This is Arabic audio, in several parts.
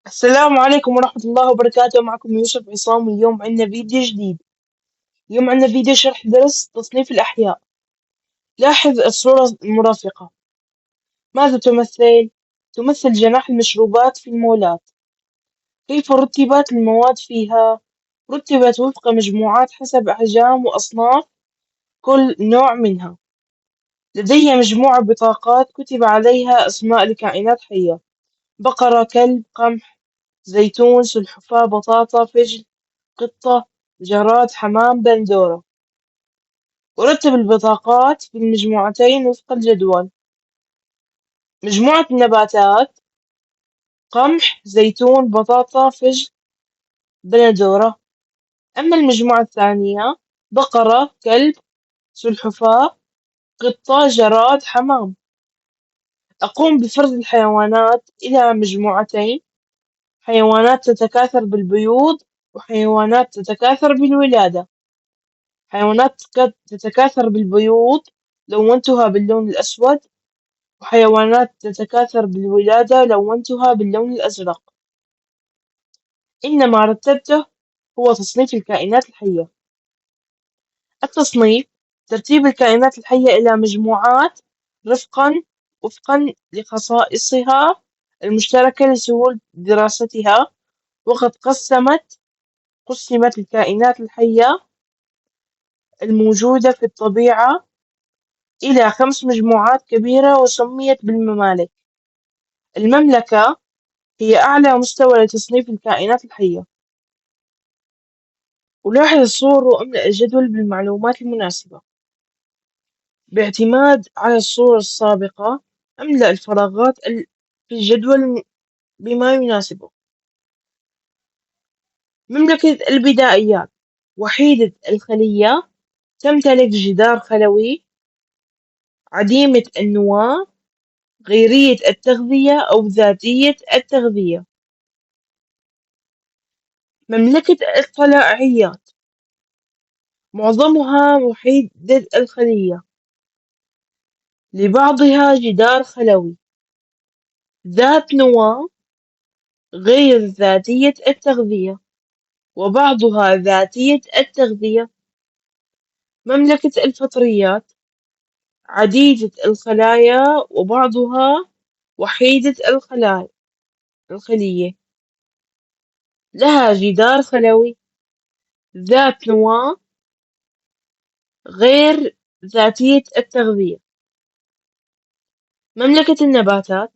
السلام عليكم ورحمة الله وبركاته. معكم يوسف عصام، واليوم عندنا فيديو جديد. اليوم عندنا فيديو شرح درس تصنيف الأحياء. لاحظ الصورة المرافقة. ماذا تمثل؟ تمثل جناح المشروبات في المولات. كيف رتبت المواد فيها؟ رتبت وفق مجموعات حسب أحجام وأصناف كل نوع منها. لدي مجموعة بطاقات كتب عليها أسماء لكائنات حية: بقرة، كلب، قمح، زيتون، سلحفاة، بطاطا، فجل، قطة، جراد، حمام، بندورة. أرتب البطاقات في المجموعتين وفق الجدول. مجموعة النباتات: قمح، زيتون، بطاطا، فجل، بندورة. أما المجموعة الثانية: بقرة، كلب، سلحفاة، قطة، جراد، حمام. أقوم بفرز الحيوانات إلى مجموعتين: حيوانات تتكاثر بالبيوض، وحيوانات تتكاثر بالولادة. حيوانات تتكاثر بالبيوض لونتها باللون الأسود، وحيوانات تتكاثر بالولادة لونتها باللون الأزرق. إن ما رتبته هو تصنيف الكائنات الحية. التصنيف: ترتيب الكائنات الحية إلى مجموعات وفقا لخصائصها المشتركة لسهولة دراستها. وقد قسمت الكائنات الحية الموجودة في الطبيعة إلى 5 مجموعات كبيرة وسميت بالممالك. المملكة هي أعلى مستوى لتصنيف الكائنات الحية. ولاحظ الصور واملأ الجدول بالمعلومات المناسبة. باعتماد على الصورة السابقة، املأ الفراغات في الجدول بما يناسبه. مملكة البدائيات: وحيدة الخلية، تمتلك جدار خلوي، عديمة النواة، غيرية التغذية أو ذاتية التغذية. مملكة القلعيات: معظمها وحيدة الخلية، لبعضها جدار خلوي، ذات نواة، غير ذاتية التغذية، وبعضها ذاتية التغذية. مملكة الفطريات: عديدة الخلايا، وبعضها وحيدة الخلية، لها جدار خلوي، ذات نواة، غير ذاتية التغذية. مملكة النباتات: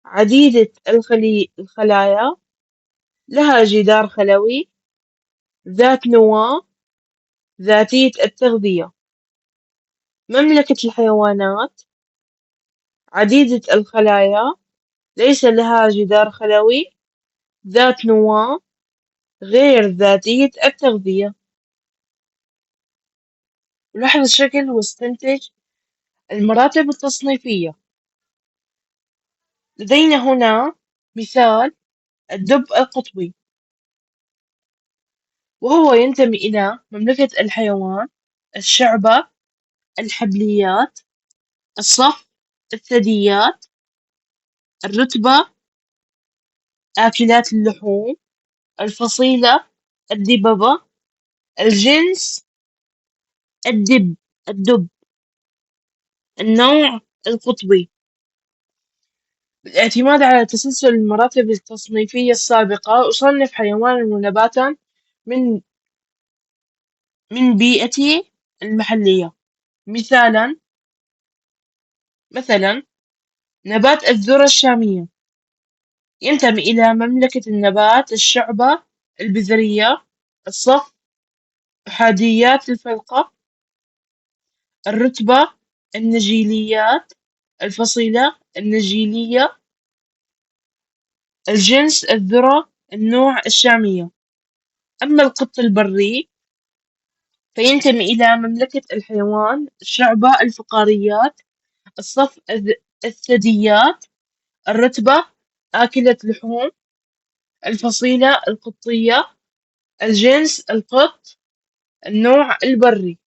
عديدة الخلايا، لها جدار خلوي، ذات نواة، ذاتية التغذية. مملكة الحيوانات: عديدة الخلايا، ليس لها جدار خلوي، ذات نواة، غير ذاتية التغذية. لاحظ الشكل واستنتج المراتب التصنيفية. لدينا هنا مثال: الدب القطبي، وهو ينتمي إلى مملكة الحيوان، الشعبة، الحبليات، الصف، الثدييات، الرتبة، آكلات اللحوم، الفصيلة، الدببة، الجنس، الدب، النوع القطبي. بالاعتماد على تسلسل المراتب التصنيفية السابقة، أصنف حيوانا ونباتا من بيئتي المحلية. مثلا نبات الذرة الشامية ينتمي إلى مملكة النبات، الشعبة، البذرية، الصف، أحاديات الفلقة، الرتبة، النجيليات، الفصيلة، النجيلية، الجنس، الذرة، النوع، الشامية. أما القط البري فينتمي إلى مملكة الحيوان، الشعبة، الفقاريات، الصف، الثدييات، الرتبة، آكلة لحوم، الفصيلة القطية، الجنس القط، النوع البري.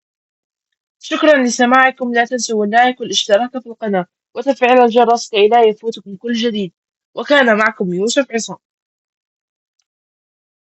شكرا لسماعكم، لا تنسوا اللايك والاشتراك في القناة وتفعيل الجرس كي لا يفوتكم كل جديد. وكان معكم يوسف عصام.